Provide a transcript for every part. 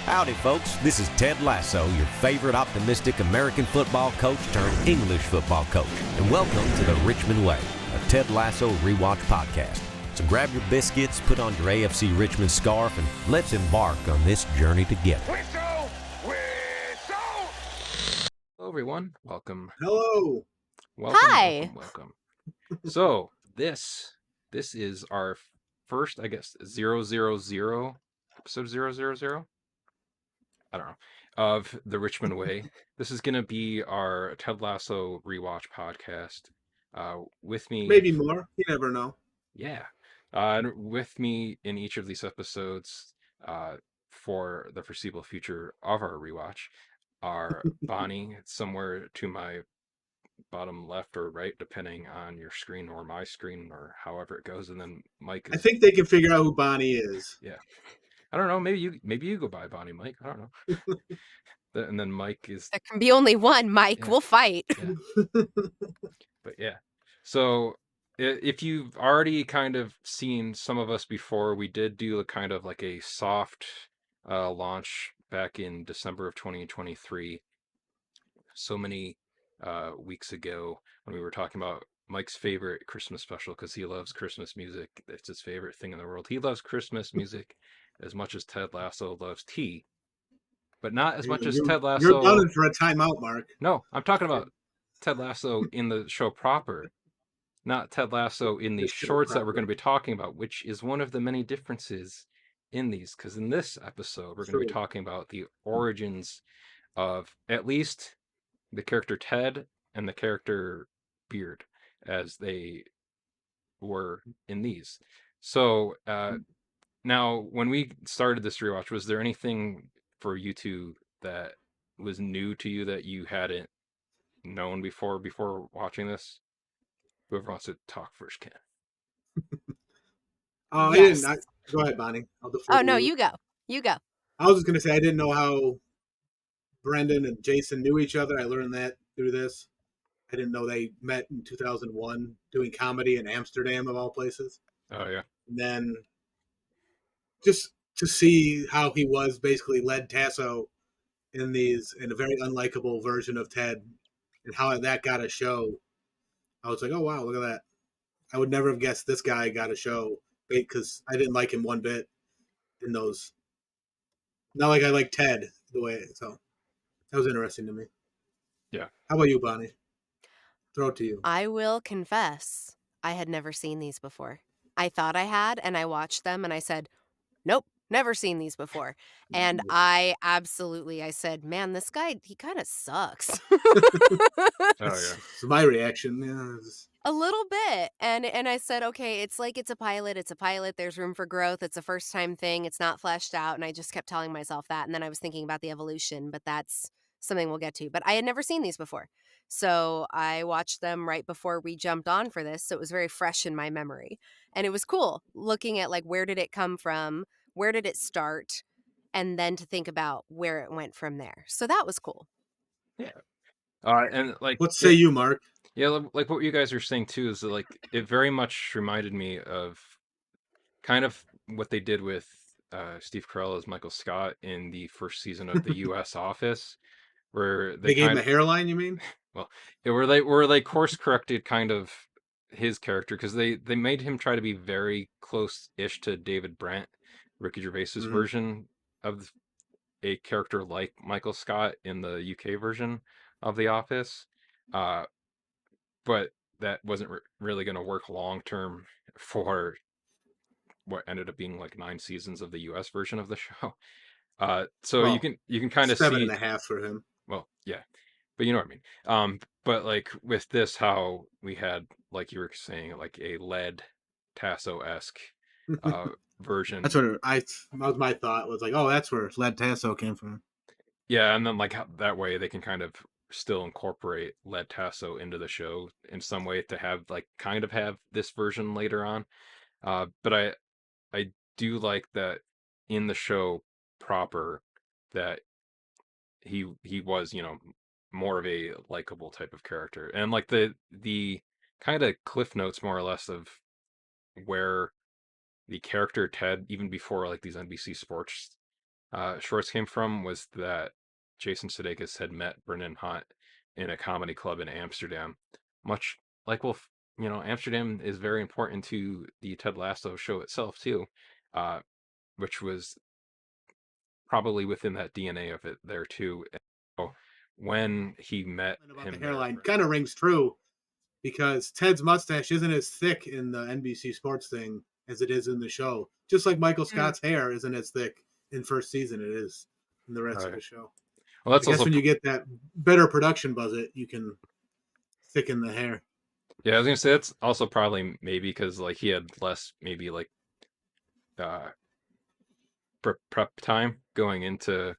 Howdy, folks. This is Ted Lasso, your favorite optimistic American football coach turned English football coach. And welcome to the Richmond Way, a Ted Lasso rewatch podcast. So grab your biscuits, put on your AFC Richmond scarf, and let's embark on this journey together. Whistle! Hello, everyone. Welcome. Hello. Welcome. So this is our first, I guess, 000, episode 000. I don't know, of the Richmond Way. This is going to be our Ted Lasso rewatch podcast. With me, Maybe more. You never know. yeah. And with me in each of these episodes, for the foreseeable future of our rewatch, are Bonnie, somewhere to my bottom left or right, depending on your screen or my screen or however it goes, and then Mike. I think they can figure out who Bonnie is. Yeah. I don't know. Maybe you go by Bonnie, Mike. I don't know. And then Mike is. There can be only one, Mike. Yeah. We'll fight. Yeah. But yeah. So if you've already kind of seen some of us before, we did do a kind of like a soft launch back in December of 2023. So many weeks ago when we were talking about Mike's favorite Christmas special, because he loves Christmas music. It's his favorite thing in the world. He loves Christmas music as much as Ted Lasso loves tea, but not as much as Ted Lasso. You're running for a timeout, Mark. No, I'm talking about Ted Lasso in the show proper, not Ted Lasso in the shorts that we're going to be talking about, which is one of the many differences in these, because in this episode we're going to be talking about the origins of at least the character Ted and the character Beard as they were in these. So now, when we started this rewatch, was there anything for you two that was new to you that you hadn't known before watching this? Whoever wants to talk first can. Yes. I didn't. Go ahead, Bonnie. Oh, no, you go. You go. I was just going to say I didn't know how Brendan and Jason knew each other. I learned that through this. I didn't know they met in 2001 doing comedy in Amsterdam, of all places. Oh, yeah. And then just to see how he was basically led Tasso in a very unlikable version of Ted and how that got a show. I was like, oh, wow, look at that. I would never have guessed this guy got a show because I didn't like him one bit in those. Not like I like Ted the way. So that was interesting to me. Yeah. How about you, Bonnie? Throw it to you. I will confess, I had never seen these before. I thought I had, and I watched them, and I said, nope, never seen these before. And I said, man, this guy, he kind of sucks. Oh, yeah. So my reaction, yeah. A little bit. And I said, okay, it's a pilot. It's a pilot. There's room for growth. It's a first time thing. It's not fleshed out. And I just kept telling myself that. And then I was thinking about the evolution, but that's something we'll get to. But I had never seen these before. So I watched them right before we jumped on for this. So it was very fresh in my memory. And it was cool looking at like, where did it come from? Where did it start? And then to think about where it went from there. So that was cool. Yeah. And like, What say you, Mark? Yeah, like what you guys are saying too is that, like, it very much reminded me of kind of what they did with Steve Carell as Michael Scott in the first season of the U.S. Office, where They gave him a hairline, you mean? Well, where they course corrected kind of his character, because they made him try to be very close-ish to David Brent, Ricky Gervais's version of a character like Michael Scott in the UK version of The Office. But that wasn't really going to work long term for what ended up being like 9 seasons of the U.S. version of the show. So Well, you can kind of see 7.5 for him. Well, yeah, but you know what I mean. But like with this, how we had, like you were saying, like a lead Tasso-esque version. That's what that was my thought. Was like, oh, that's where Led Tasso came from. Yeah, and then like that way they can kind of still incorporate Led Tasso into the show in some way to have like kind of have this version later on. But I do like that in the show proper that he was, you know, more of a likable type of character. And like the kind of cliff notes more or less of where the character Ted, even before like these NBC Sports shorts came from was that Jason Sudeikis had met Brendan Hunt in a comedy club in Amsterdam. Much like, well, Amsterdam is very important to the Ted Lasso show itself too, which was probably within that DNA of it there too. And so when he met About him the there, hairline kind of rings true because Ted's mustache isn't as thick in the NBC Sports thing as it is in the show. Just like Michael Scott's hair isn't as thick in first season, it is in the rest of the show. well, that's I guess also when you get that better production budget, you can thicken the hair. yeah. I was gonna say that's also probably maybe because like he had less maybe like uh prep time going into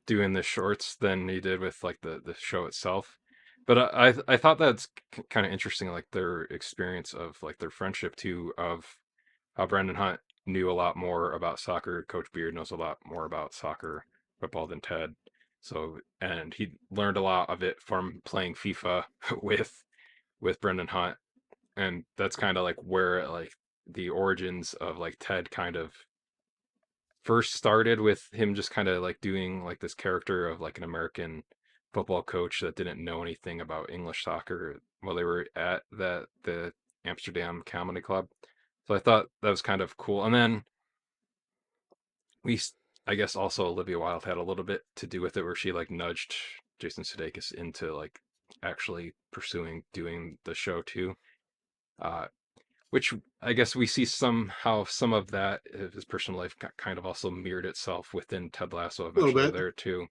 doing the shorts than he did with like the show itself. But I thought that's kind of interesting, like their experience of like their friendship too, of how Brendan Hunt knew a lot more about soccer. Coach Beard knows a lot more about soccer football than Ted. So and he learned a lot of it from playing FIFA with Brendan Hunt, and that's kind of like where like the origins of like Ted kind of first started, with him just kind of like doing like this character of like an American football coach that didn't know anything about English soccer while they were at the Amsterdam Comedy Club. So I thought that was kind of cool. And then I guess also Olivia Wilde had a little bit to do with it, where she like nudged Jason Sudeikis into like actually pursuing doing the show too. Uh, which I guess we see somehow some of that of his personal life kind of also mirrored itself within Ted Lasso A little eventually bit. there too,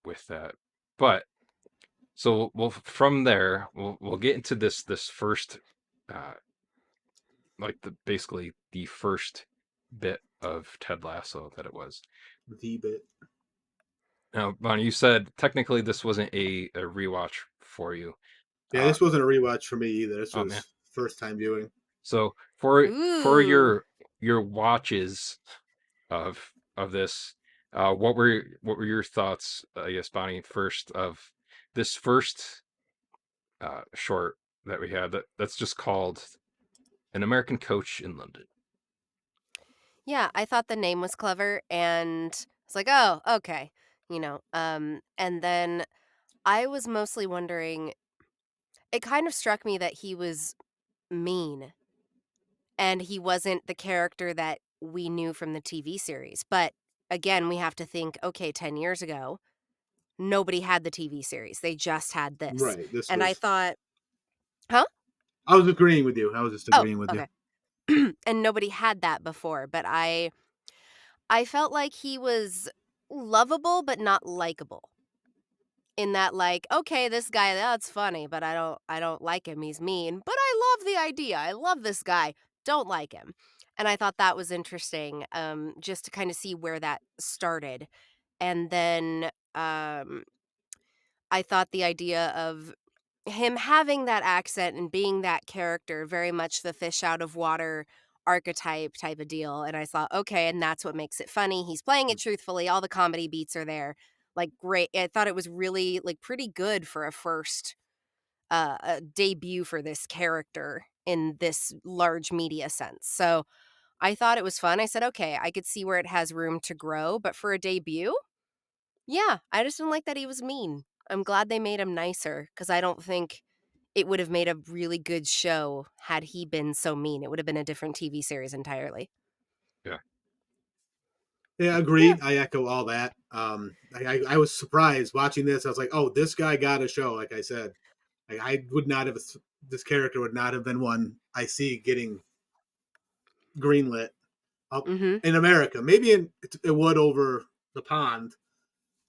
with that. But so we'll from there we'll get into this first, uh, like basically the first bit of Ted Lasso that it was. The bit. Now, Bonnie, you said technically this wasn't a rewatch for you. Yeah, this wasn't a rewatch for me either. This Oh man. was first time viewing. So for Ooh. your watches of this, what were your thoughts, I guess, Bonnie, first of this first short that we had that's just called An American Coach in London? Yeah, I thought the name was clever and it's like, "Oh, okay." And then I was mostly wondering, it kind of struck me that he was mean and he wasn't the character that we knew from the TV series. But again, we have to think, okay, 10 years ago, nobody had the TV series. They just had this. Right. This And I was. thought, huh? I was agreeing with you. I was just Oh, agreeing with you. okay. And nobody had that before, but I felt like he was lovable but not likable. In that, like, okay, this guy, that's funny, but I don't like him. He's mean, but I love the idea. I love this guy. Don't like him. And I thought that was interesting, just to kind of see where that started. And then I thought the idea of him having that accent and being that character, very much the fish out of water archetype type of deal. And I thought, okay, and that's what makes it funny. He's playing it truthfully. All the comedy beats are there. Like, great. I thought it was really like pretty good for a first debut for this character in this large media sense. So I thought it was fun. I said, okay, I could see where it has room to grow, but for a debut, yeah, I just didn't like that he was mean. I'm glad they made him nicer because I don't think it would have made a really good show had he been so mean. It would have been a different TV series entirely. Yeah. Yeah, Yeah. agreed. I echo all that. I was surprised watching this. I was like, oh, this guy got a show. Like I said, like I would not have. This character would not have been one I see getting greenlit up Mm-hmm. in America. Maybe it would over the pond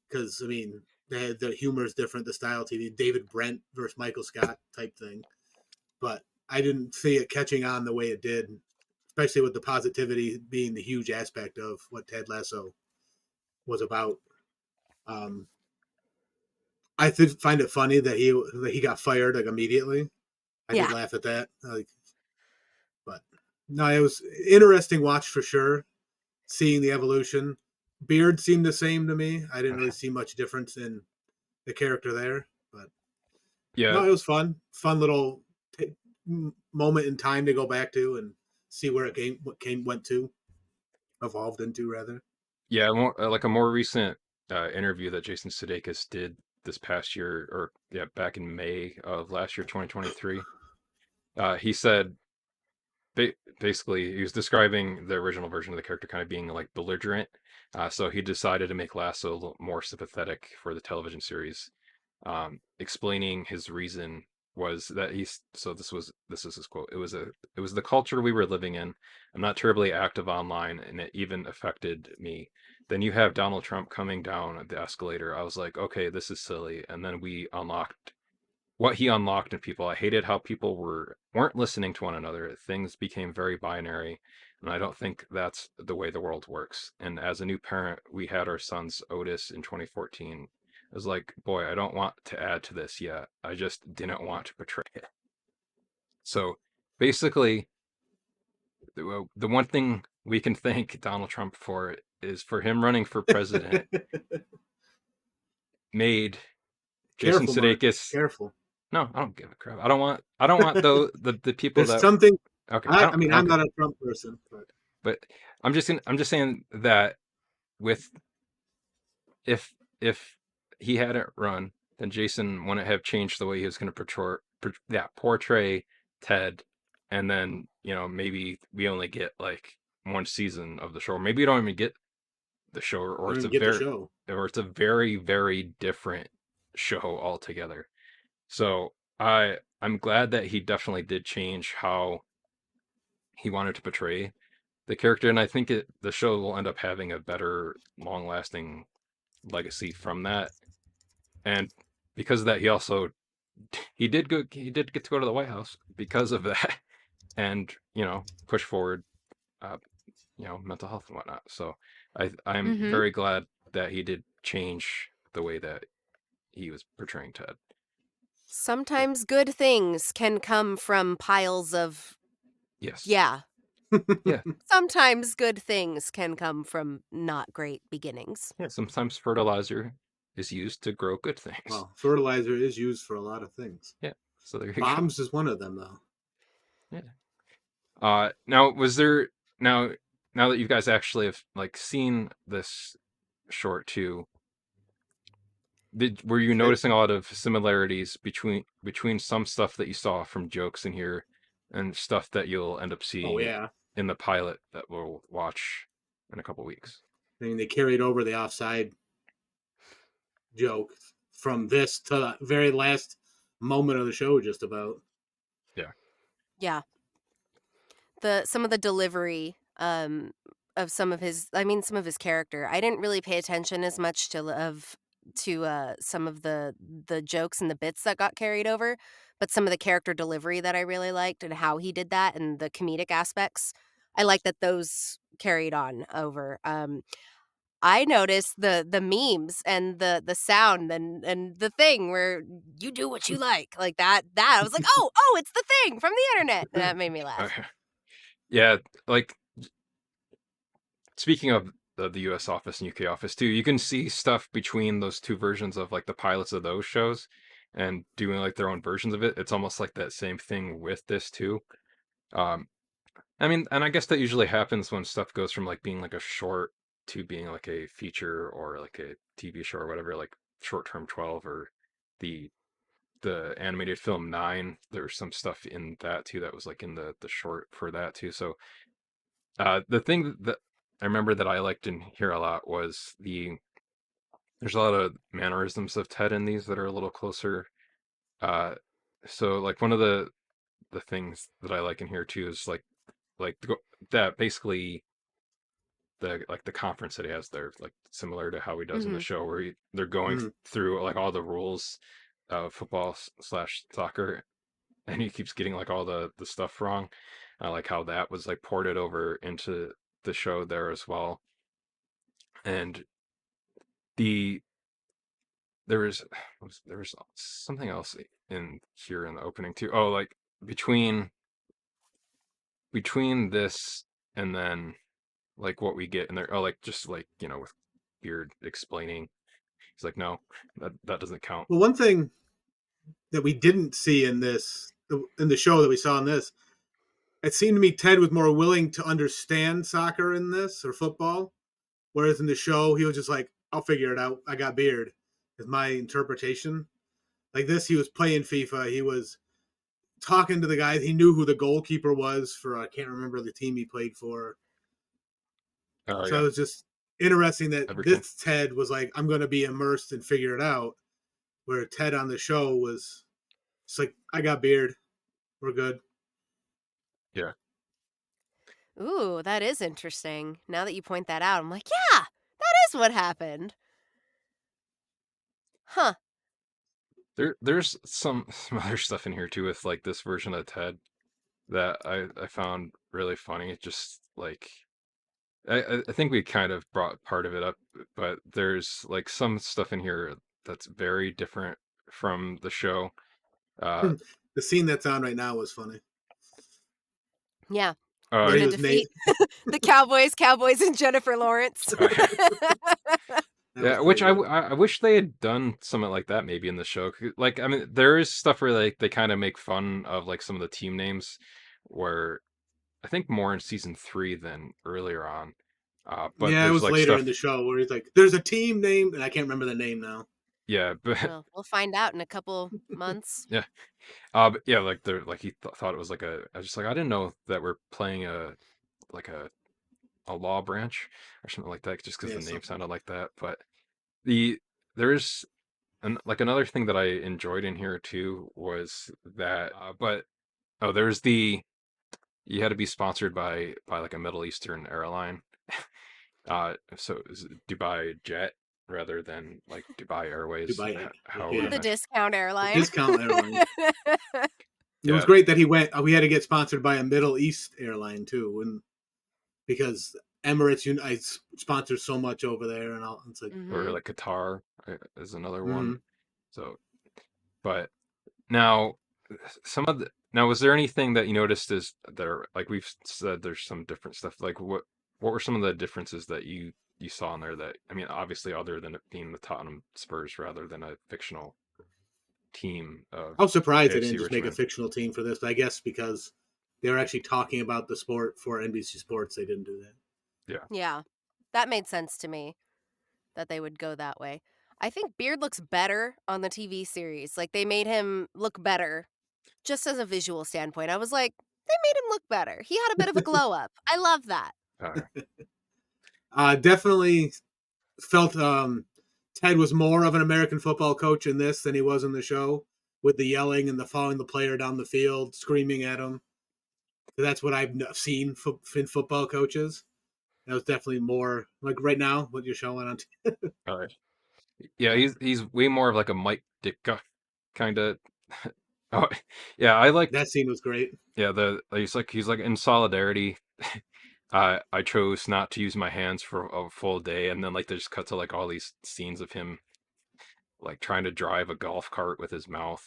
because I mean the humor is different, the style TV. David Brent versus Michael Scott type thing, but I didn't see it catching on the way it did, especially with the positivity being the huge aspect of what Ted Lasso was about. Um, I did find it funny that he got fired like immediately. I did Yeah. laugh at that. But no, it was interesting watch for sure. Seeing the evolution. Beard seemed the same to me. I didn't really see much difference in the character there, but Yeah. no, it was fun. Fun little moment in time to go back to and see where it went to, evolved into rather. Yeah, like a more recent interview that Jason Sudeikis did this past year, or yeah, back in May of last year, 2023. He said basically he was describing the original version of the character kind of being like belligerent. So he decided to make Lasso a little more sympathetic for the television series, explaining his reason was that this is his quote. It was the culture we were living in. I'm not terribly active online, and it even affected me. Then you have Donald Trump coming down the escalator. I was like, okay, this is silly. And then we unlocked what he unlocked in people. I hated how people weren't listening to one another. Things became very binary, and I don't think that's the way the world works. And as a new parent, we had our sons Otis in 2014. I was like, boy, I don't want to add to this yet. I just didn't want to portray it. So basically, the one thing we can thank Donald Trump for is for him running for president made Jason Careful, Mark. Sudeikis. Careful. No, I don't give a crap. I don't want the people There's that something. okay. I mean, I'm okay. not a Trump person, But I'm just saying that with if he hadn't run, then Jason wouldn't have changed the way he was going to portray Ted, and then maybe we only get like one season of the show, or maybe you don't even get the show, or it's a very very different show altogether. So I'm glad that he definitely did change how he wanted to portray the character, and I think the show will end up having a better, long-lasting legacy from that. And because of that, he did get to go to the White House because of that, and push forward, mental health and whatnot. So I'm very glad that he did change the way that he was portraying Ted. Sometimes good things can come from piles of Yes. yeah. Yeah. Sometimes good things can come from not great beginnings. Yeah. Sometimes fertilizer is used to grow good things. Well, fertilizer is used for a lot of things. Yeah. So there you go. Bombs is one of them, though. Yeah. Now was there now that you guys actually have like seen this short too, were you noticing a lot of similarities between some stuff that you saw from jokes in here and stuff that you'll end up seeing in the pilot that we'll watch in a couple weeks? I mean, they carried over the offside joke from this to the very last moment of the show, just about. Yeah. Some of the delivery of some of his character. I didn't really pay attention as much to some of the jokes and the bits that got carried over, but some of the character delivery that I really liked and how he did that and the comedic aspects, I like that those carried on over. I noticed the memes and the sound and the thing where you do what you like that. I was like, oh, it's the thing from the internet. And that made me laugh. Yeah, like speaking of the US office and UK office too, you can see stuff between those two versions of like the pilots of those shows and doing like their own versions of it. It's almost like that same thing with this too. I mean, and I guess that usually happens when stuff goes from like being like a short to being like a feature or like a TV show or whatever, like Short Term 12 or the animated film 9. There's some stuff in that too that was like in the short for that too. So the thing that I remember that I liked in here a lot was there's a lot of mannerisms of Ted in these that are a little closer. So like one of the things that I like in here too is like that basically the conference that he has there, like similar to how he does in the show, where they're going through like all the rules of football / soccer, and he keeps getting like all the stuff wrong. I like how that was like ported over into the show there as well. And there was something else in here in the opening too. Oh, like between this and then like what we get in there. Oh, like just like with Beard explaining, he's like, no, that doesn't count. Well, one thing that we didn't see in the show that we saw in this, it seemed to me Ted was more willing to understand soccer in this or football Whereas in the show, he was just like, I'll figure it out. I got beard, is my interpretation. Like this, he was playing FIFA. He was talking to the guys. He knew who the goalkeeper was for, I can't remember the team he played for. Oh So yeah, it was just interesting that Everton. this Ted was like, I'm going to be immersed and figure it out. Where Ted on the show was just like, I got beard. We're good. Yeah. Ooh, that is interesting. Now that you point that out, I'm like, yeah, that is what happened. Huh. There's some other stuff in here too with like this version of Ted that I found really funny. Just like I think we kind of brought part of it up, but there's like some stuff in here that's very different from the show. The scene that's on right now was funny. Yeah. Oh, Where Gonna he was defeat the Cowboys and Jennifer Lawrence. That was yeah, which pretty good. I wish they had done something like that maybe in the show. Like, I mean, there is stuff where like they kind of make fun of like some of the team names, where I think more in season 3 than earlier on. But Yeah, it there's was like later in stuff, the show where he's like, "There's a team name," and I can't remember the name now. yeah, but Well, we'll find out in a couple months. yeah, but yeah, like they're like he thought it was like I was just like I didn't know that we're playing like a law branch or something like that just because Yeah, the name something. sounded like that. But there's like another thing that I enjoyed in here too was that, but oh, there's the you had to be sponsored by like a Middle Eastern airline. So it was Dubai Jet rather than like Dubai Airways. Dubai. How would Yeah, have The actually? discount the airline. discount airline. It was Yeah, great that he went. We had to get sponsored by a Middle East airline too, and because Emirates sponsors so much over there, and all. It's like, or Hmm. like Qatar is another one. mm-hmm. So, but now now was there anything that you noticed is there like we've said there's some different stuff like what were some of the differences that you saw in there that I mean obviously other than it being the Tottenham Spurs rather than a fictional team of I was surprised they didn't AFC just make a Richmond. fictional team for this. But I guess because they were actually talking about the sport for NBC Sports, they didn't do that. Yeah. Yeah. That made sense to me that they would go that way. I think Beard looks better on the TV series. Like they made him look better just as a visual standpoint. I was like, they made him look better. He had a bit of a glow up. I love that. Uh, Definitely felt Ted was more of an American football coach in this than he was in the show, with the yelling and the following the player down the field, screaming at him. That's what I've seen in football coaches. That was definitely more like right now what you're showing on. uh, yeah, he's way more of like a Mike Ditka kind of. Oh, yeah, I liked. That scene was great. Yeah, the he's like in solidarity. I chose not to use my hands for a full day, and then like they just cut to like all these scenes of him like trying to drive a golf cart with his mouth,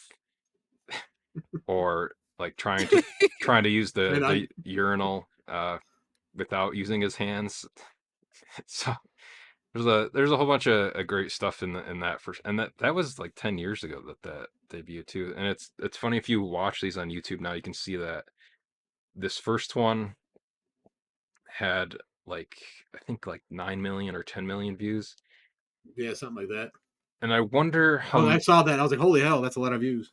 or like trying to use And the urinal without using his hands. So there's a whole bunch of great stuff in that first, and that was like 10 years ago that debuted too. And it's funny if you watch these on YouTube now, you can see that this first one had like I think like 9 million or 10 million views. yeah, something like that. And I wonder I saw that. I was like, holy hell, that's a lot of views.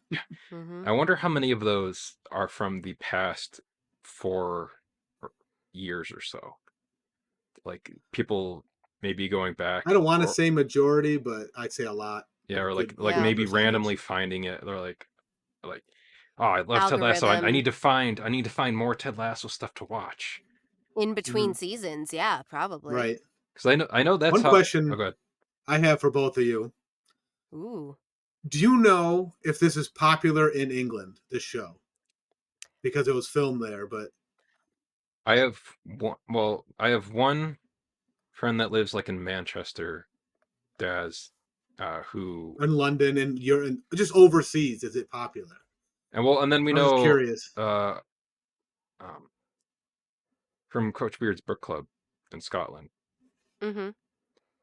Hmm. I wonder how many of those are from the past 4 years or so. Like people maybe going back I don't want to or say majority, but I'd say a lot. yeah, A or good, like Yeah. maybe percentage. randomly finding it. They're like oh, I love Ted Lasso. I Algorithm need to find more Ted Lasso stuff to watch. in between Mhm. seasons. Yeah, probably. Right. Because I know that's One how. Oh, question good. I have for both of you: Ooh. do you know if this is popular in England? This show, because it was filmed there, but I have one. Well, I have one friend that lives like in Manchester, Daz, who in London and you're in, just overseas, is it popular? and then we I was just know curious. um, from Coach Beard's book club in Scotland. Mm-hmm.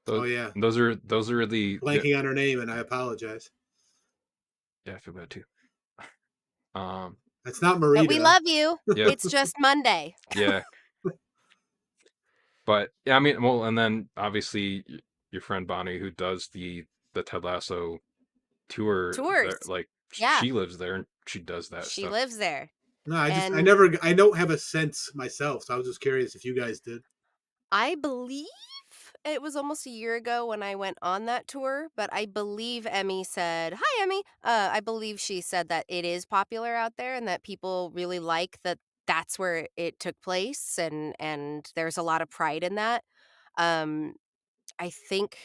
Those Oh yeah, those are the blanking on her name, and I apologize. yeah, I feel bad too. It's not But we Marita. love you. Yeah, It's just Monday. yeah. But yeah, I mean, well, and then obviously your friend Bonnie, who does the Ted Lasso tour, Tours. there, like Yeah. she lives there and she does that She stuff. lives there. No, I And don't have a sense myself, so I was just curious if you guys did. I believe it was almost a year ago when I went on that tour, but I believe Emmy said, "Hi, Emmy." I believe she said that it is popular out there and that people really like that that's where it took place, and there's a lot of pride in that. Um, I think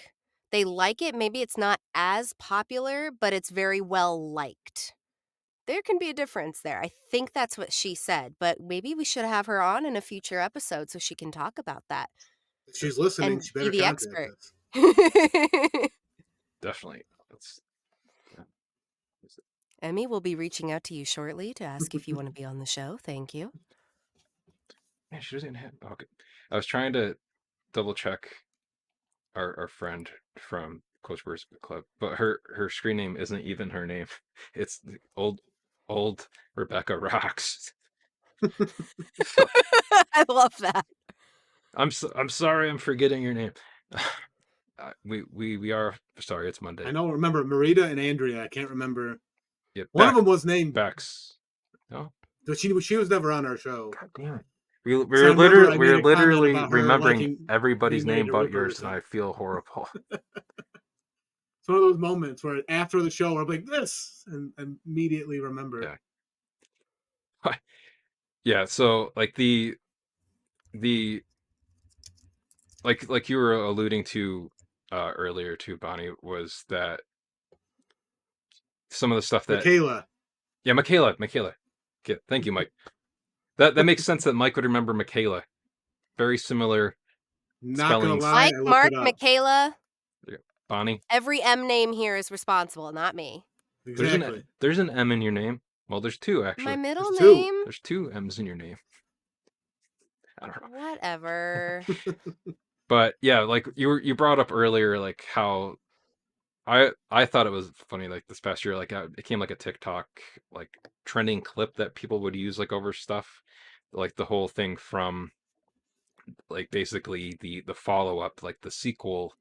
they like it. Maybe it's not as popular, but it's very well liked. There can be a difference there. I think that's what she said, but maybe we should have her on in a future episode so she can talk about that If she's listening, and she be better the contact expert. us. Definitely. That's yeah. Emmy will be reaching out to you shortly to ask if you want to be on the show. Thank you. Yeah, she doesn't have. Okay, I was trying to double check our friend from Coach Bird's Club, but her screen name isn't even her name. It's the old Rebecca Rocks. So, I love that. I'm sorry, I'm forgetting your name. We are sorry. It's Monday. I know. Remember Marita and Andrea. I can't remember. Yeah, One of them was named, Bex. No, but she was never on our show. God damn it. We So I remember I made we're a comment literally about her remembering liking everybody's being married name to but Rupert or yours, and something. I feel horrible. It's one of those moments where after the show, I'm like this, and immediately remember. Yeah. Yeah. So like the like you were alluding to earlier too, Bonnie, was that some of the stuff that Michaela. yeah, Michaela. Yeah, thank you, Mike. That makes sense that Mike would remember Michaela. Very similar Not gonna spellings. lie, Mike, I looked Mark, it up. Michaela, Yeah. Bonnie. every M name here is responsible, not me. Exactly. There's an M in your name. Well, there's two My actually. middle There's two. name? There's two M's in your name. I don't know. Whatever. But yeah, like you brought up earlier, like how I thought it was funny, like this past year, like it became like a TikTok like trending clip that people would use like over stuff, like the whole thing from like basically the follow up, like the sequel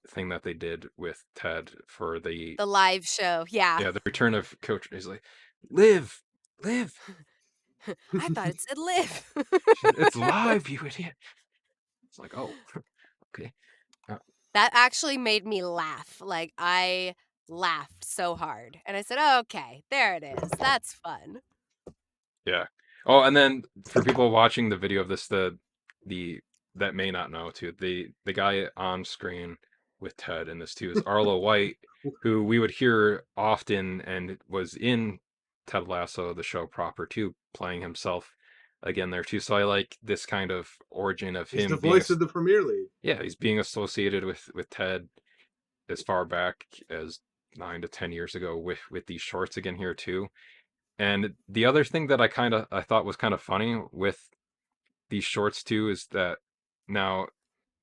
thing that they did with Ted for the The live show. Yeah. yeah the return of Coach. He's like, live, live, I thought it said live. it's live, you idiot. It's like, oh, okay. That actually made me laugh. Like, I laughed so hard. And I said, oh, okay, there it is. That's fun. Yeah. Oh, and then for people watching the video of this, the that may not know too, the guy on screen with Ted in this too is Arlo White, who we would hear often and was in Ted Lasso, the show proper too, playing himself again there too. So I like this kind of origin of He's him the being voice of the Premier League. yeah, he's being associated with Ted as far back as 9 to 10 years ago with these shorts again here too. And the other thing that I thought was kind of funny with these shorts too is that now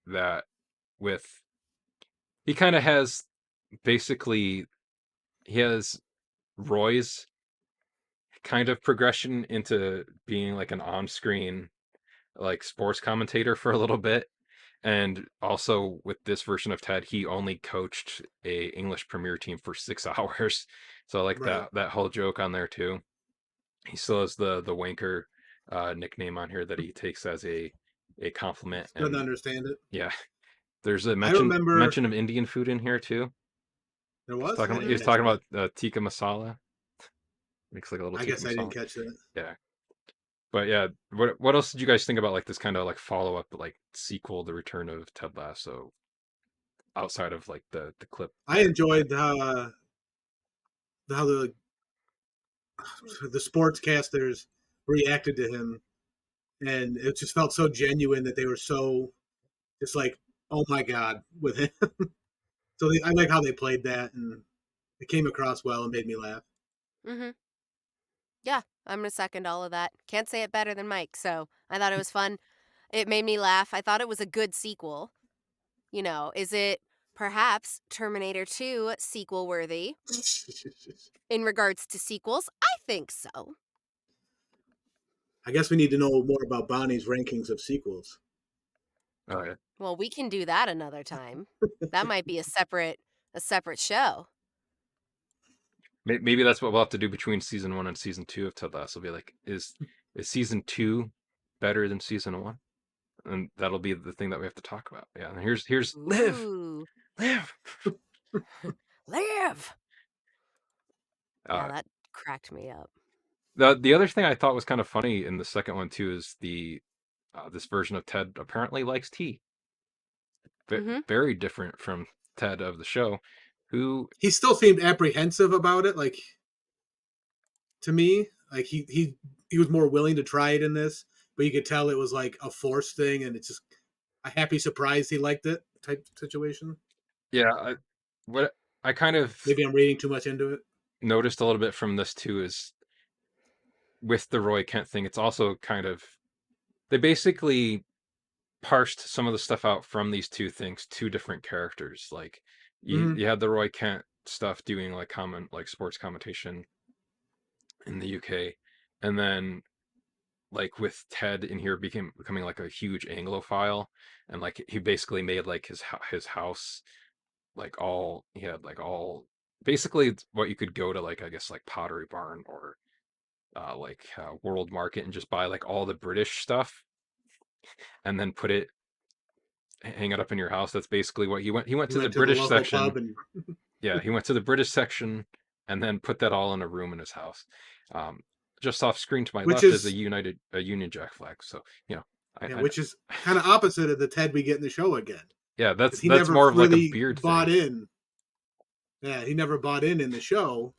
that with he kind of has basically he has Roy's kind of progression into being like an on-screen like sports commentator for a little bit. And also with this version of Ted, he only coached a English Premier team for 6 hours. So I like Right. that whole joke on there too. He still has the wanker nickname on here that he takes as a compliment. Doesn't And understand it. yeah, there's a I remember mention of Indian food in here too. there He's was. talking I about didn't catch that. tikka masala. Makes like a little I tikka guess I didn't masala. catch that. Yeah, but yeah, what else did you guys think about like this kind of like follow up like sequel, the return of Ted Lasso, outside of like the clip? I enjoyed how the sportscasters reacted to him, and it just felt so genuine that they were so just like, oh my god, with him. So I like how they played that, and it came across well and made me laugh. Mm-hmm. Yeah, I'm going to second all of that. Can't say it better than Mike, so I thought it was fun. It made me laugh. I thought it was a good sequel. You know, is it perhaps Terminator 2 sequel worthy in regards to sequels? I think so. I guess we need to know more about Bonnie's rankings of sequels. Oh yeah. Well, we can do that another time. That might be a separate show. Maybe that's what we'll have to do between season 1 and season 2 of Ted Lasso. Be like, is season 2 better than season 1? And that'll be the thing that we have to talk about. Yeah. And here's Liv. Ooh. Liv. Live. Yeah, Uh, that cracked me up. the other thing I thought was kind of funny in the second one too is this version of Ted apparently likes tea. Mm-hmm. Very different from Ted of the show, who He still seemed apprehensive about it. Like, to me, like he was more willing to try it in this, but you could tell it was like a forced thing, and it's just a happy surprise he liked it type situation. yeah, what I kind of Maybe I'm reading too much into it. noticed a little bit from this too is with the Roy Kent thing, it's also kind of they basically parsed some of the stuff out from these two things, two different characters. Like you had the Roy Kent stuff doing like sports commentation in the UK, and then like with Ted in here becoming like a huge Anglophile, and like he basically made like his house like all he had like all basically what you could go to like I guess like Pottery Barn or World Market and just buy like all the British stuff and then hang it up in your house. That's basically what he went to the British local section. pub and Yeah, he went to the British section and then put that all in a room in his house. Just off screen to my which left is is a Union Jack flag. So which is kind of opposite of the Ted we get in the show again. Yeah, He that's never more of like a really beard bought thing. in. Yeah, he never bought in the show.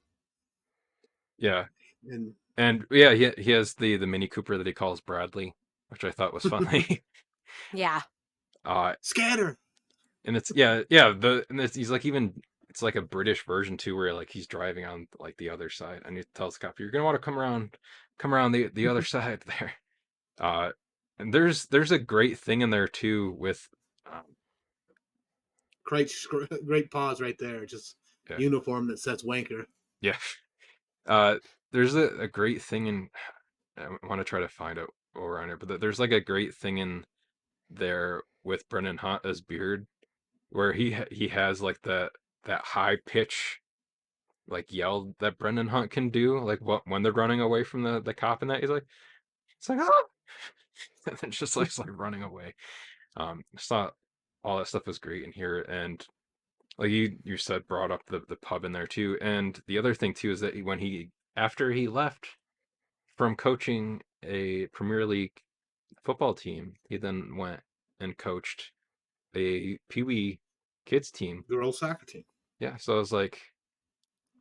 Yeah, and yeah, he has the Mini Cooper that he calls Bradley, which I thought was funny. Yeah. Scatter. And it's he's like even it's like a British version too, where like he's driving on like the other side, and he tells the cop, "You're gonna want to come around the other side there." And there's a great thing in there too with Great pause right there. Just uniform that says wanker. Yeah. There's a great thing in I want to try to find out around here, but there's like a great thing in there with Brendan Hunt as Beard, where he has like that high pitch like yell that Brendan Hunt can do, like when they're running away from the cop and that he's like, it's like ah, and then just like running away. I thought all that stuff was great in here, and like you said, brought up the pub in there too, and the other thing too is that after he left from coaching a Premier League football team, he then went and coached a Pee Wee kids team, girls soccer team. Yeah, so I was like,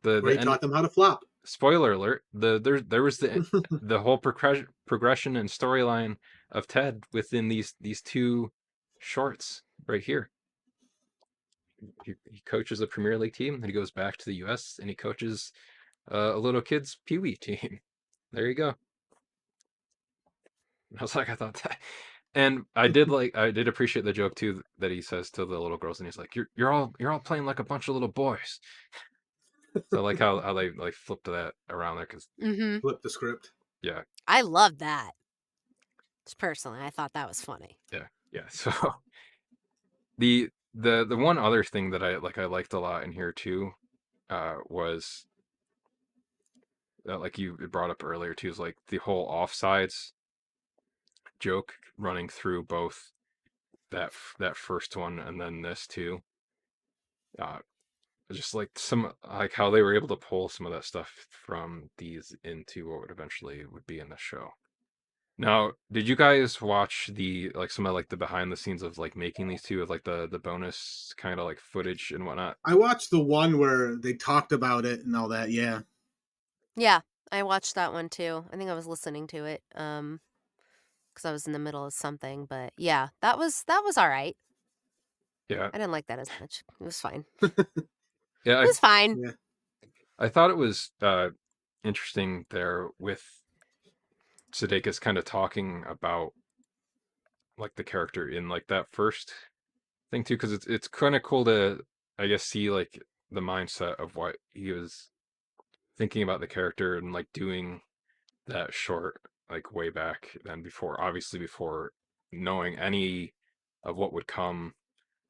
where he taught them how to flop. Spoiler alert: there was the whole progression and storyline of Ted within these two shorts right here. He coaches a Premier League team, then he goes back to the U.S. and he coaches a little kids Pee Wee team. There you go. I was like, I thought that, and I did appreciate the joke too that he says to the little girls, and he's like, "You're all playing like a bunch of little boys." So I like how they like flipped that around there because flip the script. Yeah, I love that. Just personally, I thought that was funny. Yeah. So the one other thing that I liked a lot in here too, was like you brought up earlier too, is like the whole offsides joke running through both that first one and then this too. Just like like how they were able to pull some of that stuff from these into what would eventually would be in the show. Now, did you guys watch some of like the behind the scenes of like making these two, of like the bonus kind of like footage and whatnot? I watched the one where they talked about it and all that. Yeah. Yeah, I watched that one too. I think I was listening to it because I was in the middle of something, but yeah, that was all right. Yeah, I didn't like that as much. It was fine. Yeah, it was fine. Yeah. I thought it was interesting there with Sudeikis kind of talking about like the character in like that first thing too, because it's kind of cool to I guess see like the mindset of what he was thinking about the character and like doing that short like way back then, before obviously before knowing any of what would come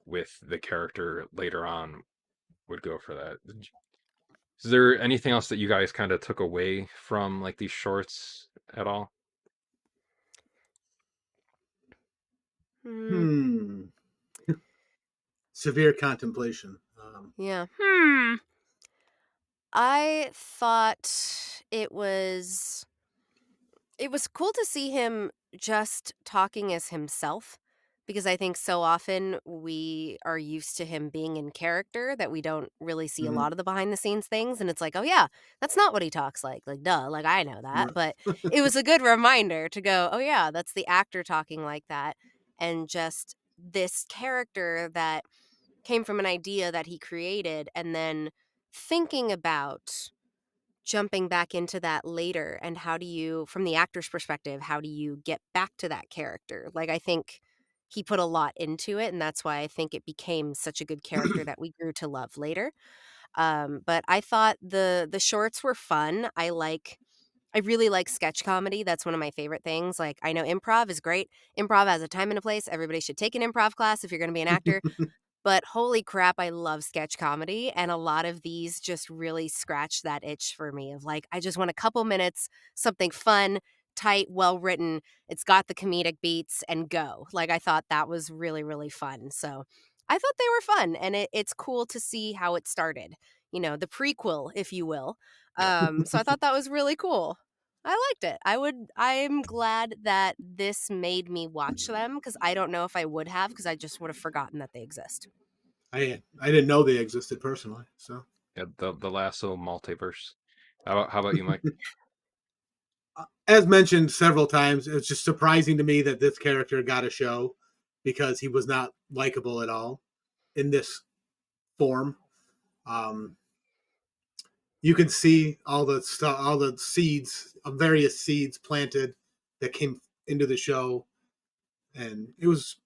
with the character later on would go for that. Is there anything else that you guys kind of took away from like these shorts at all? Mm, Severe contemplation. yeah. I thought it was cool to see him just talking as himself because I think so often we are used to him being in character that we don't really see a Mhm. lot of the behind the scenes things, and it's like, "Oh yeah, that's not what he talks like duh, like I know that." But it was a good reminder to go, "Oh yeah, that's the actor talking like that." And just this character that came from an idea that he created and then thinking about jumping back into that later and how do you from the actor's perspective how do you get back to that character, like I think he put a lot into it and that's why I think it became such a good character that we grew to love later. But I thought the shorts were fun. I really like sketch comedy. That's one of my favorite things. Like I know improv is great. Improv has a time and a place. Everybody should take an improv class if you're going to be an actor. But holy crap, I love sketch comedy, and a lot of these just really scratch that itch for me of like, I just want a couple minutes, something fun, tight, well written. It's got the comedic beats and go. Like I thought that was really, really fun. So I thought they were fun, and it's cool to see how it started. You know, the prequel, if you will. Yeah. So I thought that was really cool. I liked it. I'm glad that this made me watch them because I don't know if I would have because I just would have forgotten that they exist. I didn't know they existed personally. So, Yeah, the Lasso multiverse. How about you, Mike? as mentioned several times, it's just surprising to me that this character got a show because he was not likable at all in this form. Um, you can see all the stuff, all the seeds, various seeds planted that came into the show, and it was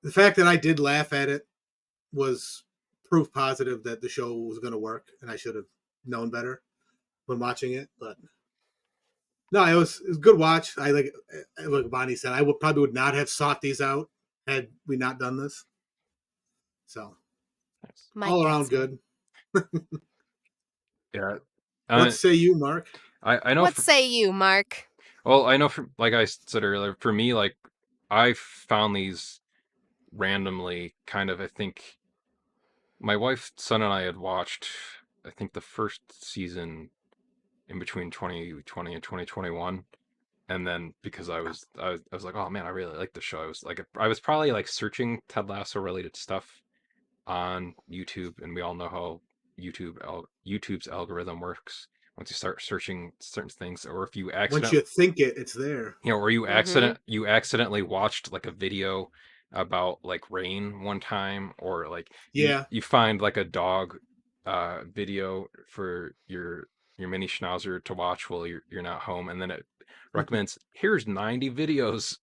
the fact that I did laugh at it was proof positive that the show was going to work, and I should have known better when watching it. But no, it was a good watch. I like Bonnie said, I would probably would not have sought these out had we not done this. So Nice. Mike all around gets me. good. Yeah. What Uh, say you, Mark? I know What say you, Mark? well, I know from like I said earlier, for me, like I found these randomly kind of, I think my wife, son, and I had watched, I think the first season in between 2020 and 2021. And then because I was like, oh man, I really like the show. I was probably like searching Ted Lasso related stuff on YouTube, and we all know how YouTube's algorithm works. Once you start searching certain things, or if you Once you accident, think it, it's there. or Mm-hmm. you accidentally watched like a video about like rain one time, or like Yeah. you find like a dog video for your mini schnauzer to watch while you're not home, and then it recommends here's 90 videos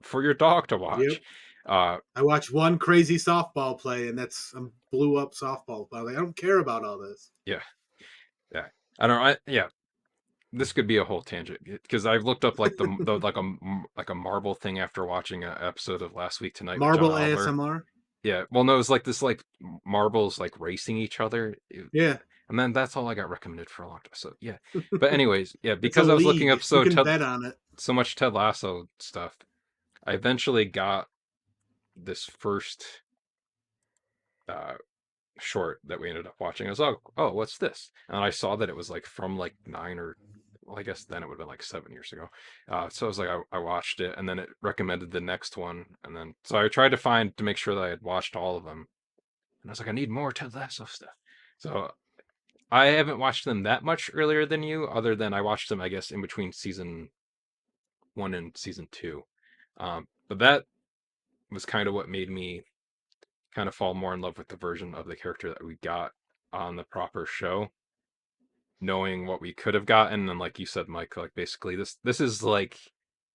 for your dog to watch. Yep. uh I watched one crazy softball play, and that's a blew up softball. But I don't care about all this. yeah, yeah, I don't know. Yeah, this could be a whole tangent because I've looked up like the like a marble thing after watching an episode of Last Week Tonight with John Marble Oliver. ASMR. Yeah, well, no, it's like this like marbles like racing each other. Yeah, And then that's all I got recommended for a long time. So yeah, but anyways, yeah, it's a because I was looking up league. You can bet on it. so much Ted Lasso stuff, I eventually got this first uh short that we ended up watching. I was like, oh, what's this? And I saw that it was like from like 9 or, well, I guess then it would have been like 7 years ago. So I was like, I watched it, and then it recommended the next one, and then so I tried to find to make sure that I had watched all of them, and I was like, I need more Ted Lasso stuff. So I haven't watched them that much earlier than you, other than I watched them, I guess, in between season 1 and season 2. But that was kind of what made me kind of fall more in love with the version of the character that we got on the proper show, knowing what we could have gotten. And like you said, Mike, like basically this is like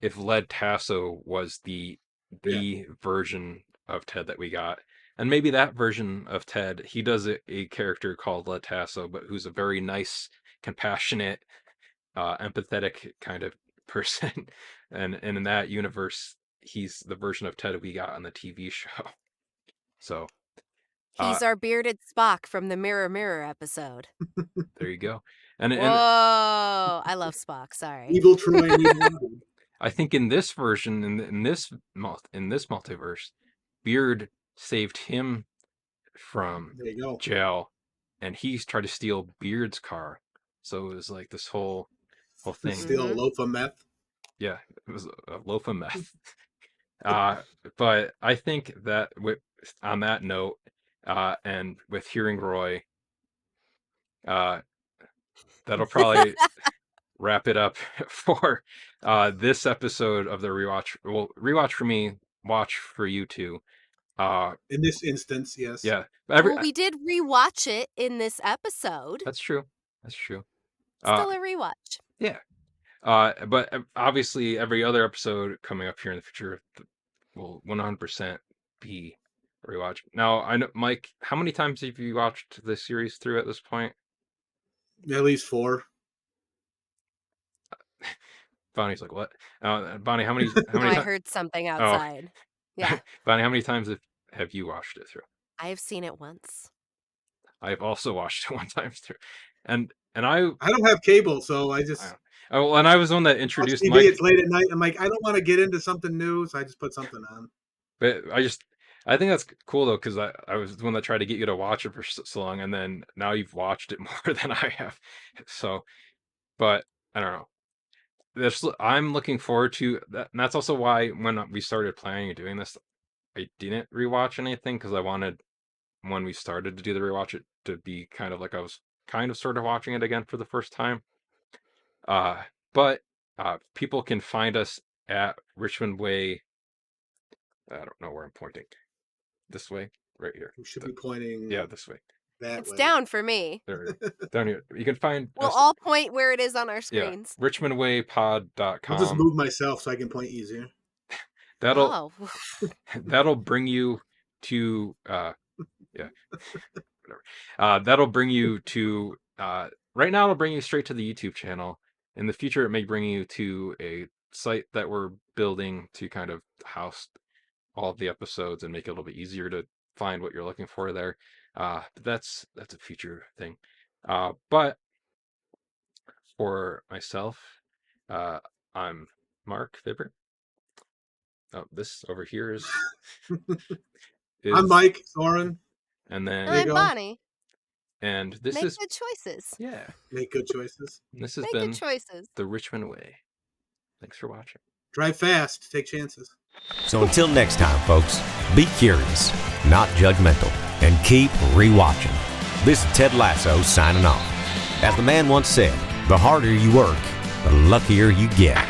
if Led Tasso was Yeah. the version of Ted that we got. And maybe that version of Ted, he does a character called Led Tasso, but who's a very nice, compassionate, empathetic kind of person. And in that universe, he's the version of Ted we got on the TV show. So He's our bearded Spock from the Mirror Mirror episode. there you go. And Whoa, I love Spock. Sorry. Evil Troy and Evil Robin. I think in this version, in this multiverse, Beard saved him from There you go. jail, and he's tried to steal Beard's car. So it was like this whole thing. Steal a loaf of meth. Yeah, it was a loaf of meth. But I think that on that note, and with hearing Roy, that'll probably wrap it up for this episode of the rewatch. Well, rewatch for me, watch for you two. In this instance, yes. Yeah. Well, we did rewatch it in this episode. That's true. That's true. Still a rewatch. Yeah. But obviously, every other episode coming up here in the future will 100% be a rewatch. Now, I know, Mike, how many times have you watched this series through at this point? At least 4. Bonnie's like, what? Bonnie, how many I heard something outside. Yeah. Bonnie, how many times have you watched it through? I have seen it once. I've also watched it one time through. And I don't have cable, so I just... Oh, and I was the one that introduced TV, Mike. It's late at night. I'm like, I don't want to get into something new, so I just put something on. But I think that's cool, though, because I was the one that tried to get you to watch it for so long, and then now you've watched it more than I have. So, but I don't know. I'm looking forward to that. And that's also why when we started planning and doing this, I didn't rewatch anything, because I wanted, when we started to do the rewatch, it to be kind of like I was kind of sort of watching it again for the first time. But people can find us at Richmond Way. I don't know where I'm pointing. This way, right here. We should be pointing. Yeah, this way. It's down for me. There, down here. You can find. We'll all point where it is on our screens. Yeah, RichmondWayPod.com. I'll just move myself so I can point easier. That'll bring you to whatever. That'll bring you to right now. It'll bring you straight to the YouTube channel. In the future, it may bring you to a site that we're building to kind of house all of the episodes and make it a little bit easier to find what you're looking for there. But that's a future thing. But for myself, I'm Marc Vibbert. Oh, this over here is I'm Mike Sawran. And then I'm Bonnie. And this Make is good choices. Yeah. Make good choices. This has Make been good choices. The Richmond Way. Thanks for watching. Drive fast. Take chances. So until next time, folks, be curious, not judgmental, and keep rewatching. This is Ted Lasso signing off. As the man once said, the harder you work, the luckier you get.